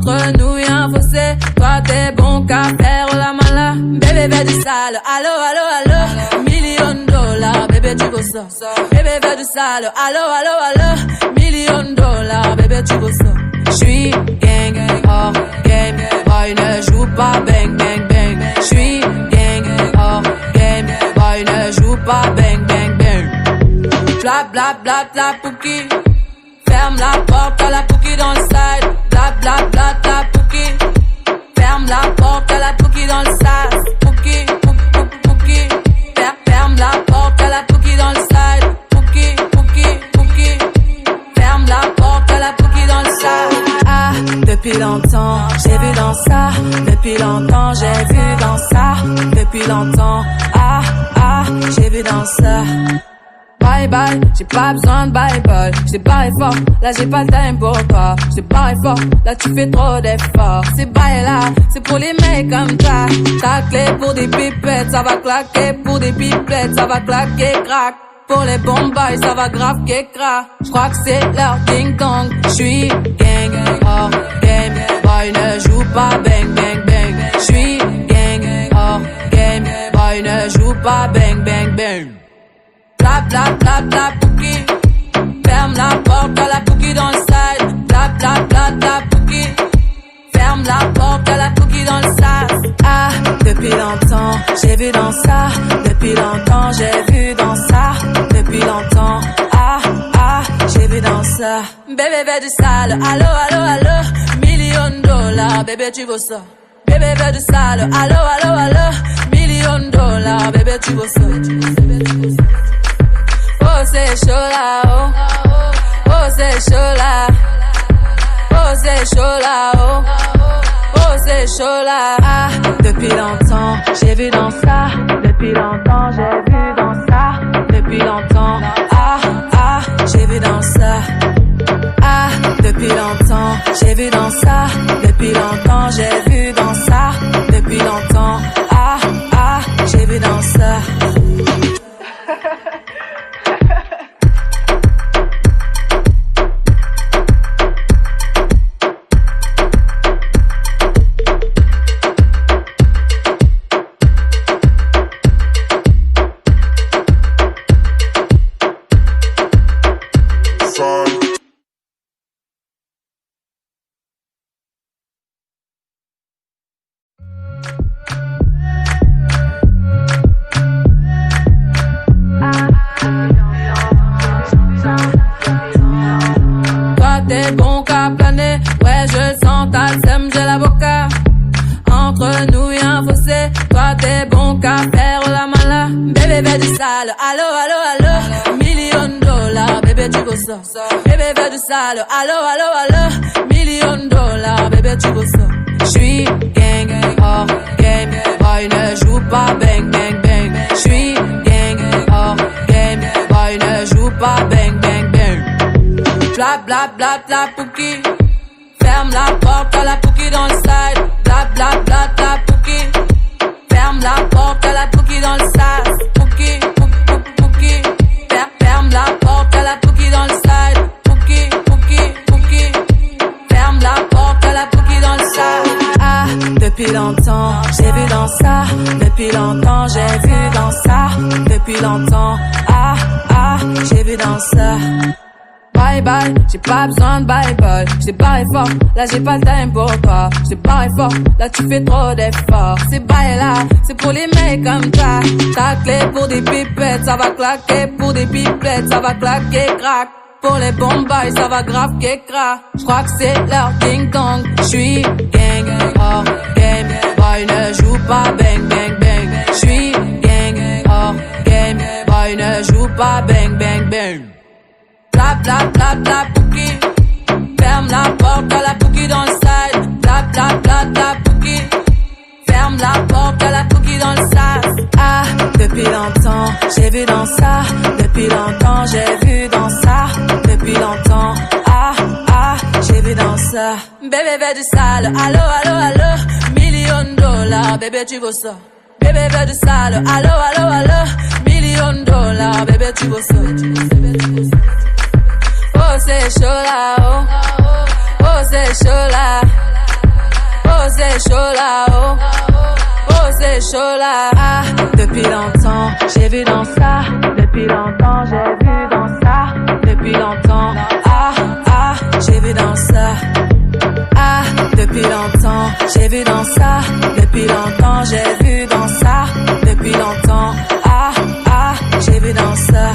Entre nous y'a un fossé, toi t'es bon qu'à faire la mala. Bébé veut du sale, allo, allo, allo. $1,000,000, bébé tu veux ça. Bébé veut du sale, allo, allo, allo. $1,000,000, bébé tu veux ça. J'suis gang, hors game, boy ne joue pas bang, bang, bang. J'suis gang, hors game, boy ne joue pas bang, bang, bang. Bla bla bla bla pouki. Ferme la porte à la pouki dans le side. Bla bla bla bla pouki. Ferme la porte à la pouki dans le sas. Pouki, pouki, pouki. Ferme la porte à la pouki dans le side. Pouki, pouki, pouki. Ferme la porte à la pouki dans le sas. Ah, depuis longtemps, j'ai vu dans ça. Depuis longtemps, j'ai vu dans ça. Depuis longtemps, ah, ah, j'ai vu dans ça. Bye bye, j'ai pas besoin de bye bye. J't'ai barré fort, là j'ai pas le time pour toi. J't'ai barré fort, là tu fais trop d'efforts. C'est bye là, c'est pour les mecs comme ça. Ta clé pour des pipettes, ça va claquer. Pour des pipettes, ça va claquer, crack. Pour les bombes, ça va grave qu'écra. J'crois que c'est leur ding dong. J'suis gang, hors game, boy ne joue pas bang bang bang. J'suis gang, hors game, boy ne joue pas bang bang bang. Bla bla bla bla pouki. Ferme la porte à la pouki dans le side. Bla bla bla bla pouki. Ferme la porte à la pouki dans le sas. Ah, depuis longtemps, j'ai vu dans ça. Depuis longtemps, j'ai vu dans ça. Depuis longtemps, ah, ah, j'ai vu dans ça. Bébé veut du sale, allo, allo, allo. $1,000,000, bébé tu veux ça. Bébé veut du sale, allo, allo, allo. $1,000,000, bébé tu veux ça. Oh c'est chaud là, oh. Oh c'est chaud là. Oh c'est chaud là, oh. Oh c'est chaud là. Ah, depuis longtemps, j'ai vu dans ça. Depuis longtemps, j'ai vu dans ça. Depuis longtemps, ah, ah, j'ai vu dans ça. Ah, depuis longtemps, j'ai vu dans ça. Depuis longtemps, j'ai vu dans ça. Depuis longtemps, ah, ah, j'ai vu dans ça. T'es bon qu'à planer, ouais je sens ta sème, j'ai l'avocat. Entre nous y'a un fossé, toi t'es bon qu'à faire la mala. Bébé veut du sale, allo, allo, allo. $1,000,000, bébé tu veux ça. Bébé veut du sale, allo, allo, allo. $1,000,000, bébé tu veux ça. J'suis gang, hors game, boy ne joue pas bang, bang, bang. J'suis gang, hors game, boy ne joue pas bang, bang, bang. Bla bla bla bla pouki. Ferme la porte à la pouki dans le side. Bla bla bla bla pouki. Ferme la porte à la pouki dans le sas. Pouki, pouki, pouki. Ferme la porte à la pouki dans le side. Pouki, pouki, pouki. Ferme la porte à la pouki dans le sas. Ah, depuis longtemps, j'ai vu dans ça. Depuis longtemps, j'ai vu dans ça. Depuis longtemps, ah, ah, j'ai vu dans ça. Bye bye, j'ai pas besoin de bye bye. J't'ai barré fort, là j'ai pas le time pour toi. J't'ai barré fort, là tu fais trop d'efforts. C'est bye là, c'est pour les mecs comme ça. Ta clé pour des pipettes, ça va claquer. Pour des pipettes, ça va claquer, crack. Pour les bombes, ça va grave qu'écra. J'crois que c'est leur ding dong. J'suis gang, hors game, boy ne joue pas bang bang bang. J'suis gang, hors game, boy ne joue pas bang bang bang. Bla bla bla bla pouki. Ferme la porte à la pouki dans le side. Bla bla bla bla pouki. Ferme la porte à la pouki dans le sas. Ah, depuis longtemps, j'ai vu dans ça. Depuis longtemps, j'ai vu dans ça. Depuis longtemps, ah, ah, j'ai vu dans ça. Bébé veut du sale, allo, allo, allo. $1,000,000, bébé tu veux ça. Bébé veut du sale, allo, allo, allo. $1,000,000, bébé tu veux ça. Oh c'est chaud là, oh. Oh c'est chaud là. c'est chaud là, oh. Oh, c'est chaud là. Ah, depuis longtemps, j'ai vu dans ça. Depuis longtemps, j'ai vu dans ça. Depuis longtemps, ah, ah, j'ai vu dans ça. Ah, depuis longtemps, j'ai vu dans ça. Depuis longtemps, j'ai vu dans ça. Depuis longtemps, ah, ah, j'ai vu dans ça.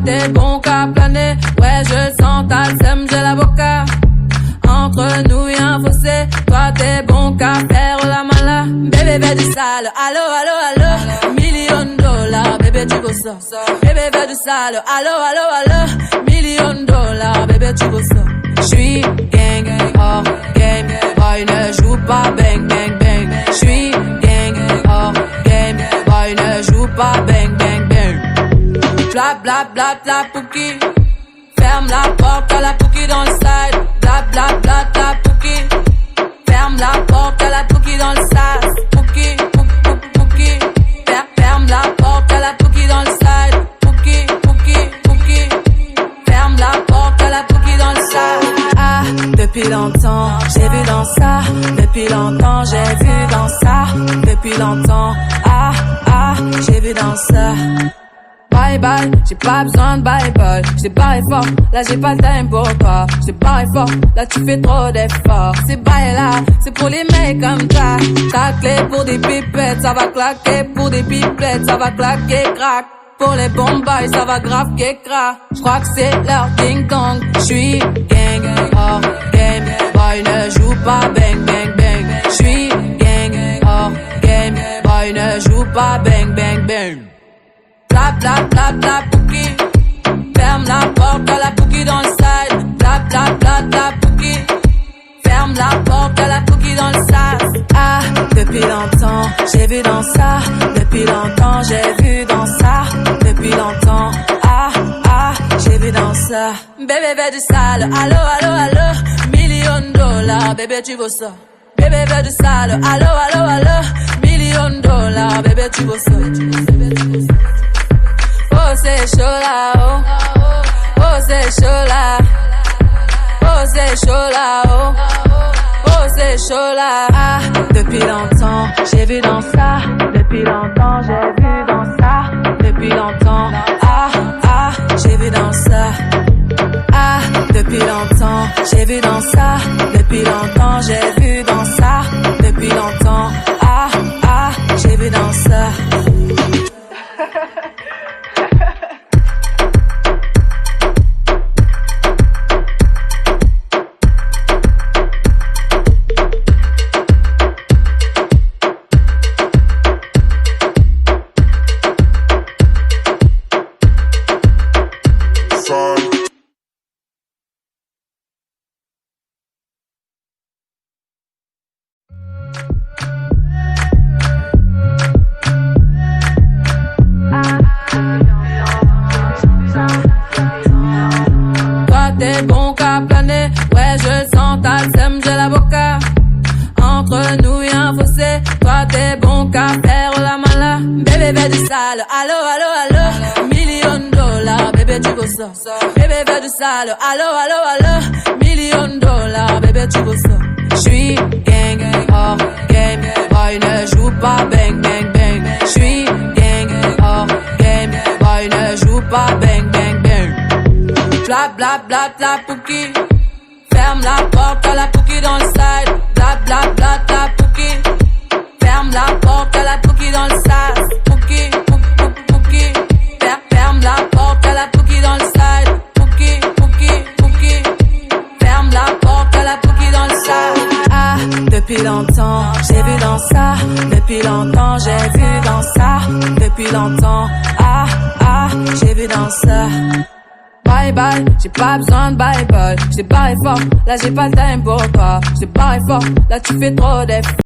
T'es bon qu'à planer, ouais je le sens, t'as le seum, j'ai l'avocat. Entre nous y'a un fossé, toi t'es bon qu'à faire la mala. Bébé fais du sale, allo, allo, allo. $1,000,000, bébé tu veux ça. Bébé fais du sale, allo, allo, allo. $1,000,000, bébé tu veux ça. J'suis gang, hors game, boy ne joue pas bang, bang, bang. J'suis gang, hors game, boy ne joue pas bang, bang, bang. Bla bla bla bla pouki. Ferme la porte à la pouki dans le side. Bla bla bla bla pouki. Ferme la porte à la pouki dans le sas. Pouki, pouki, pouki. Ferme la porte à la pouki dans le side. Pouki, pouki, pouki. Ferme la porte à la pouki dans le sas. Ah, depuis longtemps, j'ai vu dans ça. Depuis longtemps, j'ai vu dans ça. Depuis longtemps, ah, ah, j'ai vu dans ça. Bye bye, j'ai pas besoin de bye bye. J't'ai barré fort, là j'ai pas le time pour toi. J't'ai barré fort, là tu fais trop d'efforts. C'est bye là, c'est pour les mecs comme ça. Ta clé pour des pipettes, ça va claquer. Pour des pipettes, ça va claquer, crack. Pour les bombes, ça va grave crack. J'crois que c'est leur ding dong. J'suis gang, hors game. Boy ne joue pas bang bang bang. J'suis gang, hors game. Boy ne joue pas bang bang bang. Bla bla bla bla pouki. Ferme la porte à la pouki dans le side. Bla bla bla bla pouki. Ferme la porte à la pouki dans le sas. Ah, depuis longtemps, j'ai vu dans ça. Depuis longtemps, j'ai vu dans ça. Depuis longtemps, ah, ah, j'ai vu dans ça. Bébé fais du sale, allo, allo, allo. $1,000,000, bébé tu veux ça. Bébé fais du sale, allo, allo, allo. $1,000,000, bébé tu veux ça. Oh c'est chaud là, oh. Oh c'est chaud là. Oh c'est chaud là, oh. Oh c'est chaud là. Ah, depuis longtemps, j'ai vu dans ça. Depuis longtemps, j'ai vu dans ça. Depuis longtemps, ah, ah, j'ai vu dans ça. Ah, depuis longtemps, j'ai vu dans ça. Depuis longtemps, j'ai vu dans ça. Depuis longtemps, ah, ah, j'ai vu dans ça. T'es bon qu'à planer, ouais je le sens, t'as le seum, j'ai l'avocat. Entre nous y'a un fossé, toi t'es bon qu'à faire la mala. Bébé fais du sale, allo, allo, allo. $1,000,000, bébé tu veux ça. Bébé fais du sale, allo, allo, allo. $1,000,000, bébé tu veux ça. J'suis gang, hors game, boy ne joue pas bang, bang, bang. J'suis gang, hors game, boy ne joue pas bang, bang, bang. Bla bla bla bla pouki. Ferme la porte à la pouki dans le side. Bla bla bla bla pouki. Ferme la porte à la pouki dans le sas. Pouki, pouki, pouki. Ferme la porte à la pouki dans le side. Pouki, pouki, pouki. Ferme la porte à la pouki dans le sas. Ah, depuis longtemps, j'ai vu dans ça. Depuis longtemps, j'ai vu dans ça. Depuis longtemps, ah, ah, j'ai vu dans ça. bye bye, j'ai pas besoin de bye bye. J't'ai barré fort, là j'ai pas le time pour toi. J't'ai barré fort, là tu fais trop d'efforts.